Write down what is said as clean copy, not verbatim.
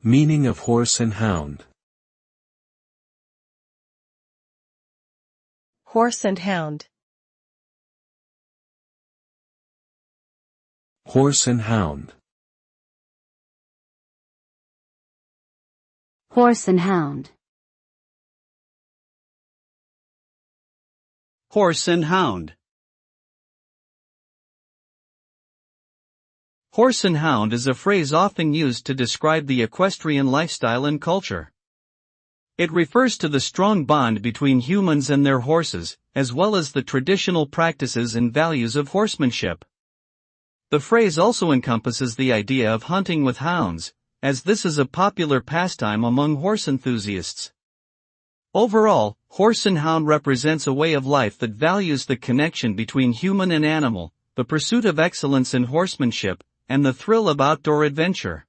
Meaning of horse and hound. Horse and hound. Horse and hound. Horse and hound. Horse and hound. Horse and hound is a phrase often used to describe the equestrian lifestyle and culture. It refers to the strong bond between humans and their horses, as well as the traditional practices and values of horsemanship. The phrase also encompasses the idea of hunting with hounds, as this is a popular pastime among horse enthusiasts. Overall, horse and hound represents a way of life that values the connection between human and animal, the pursuit of excellence in horsemanship, and the thrill of outdoor adventure.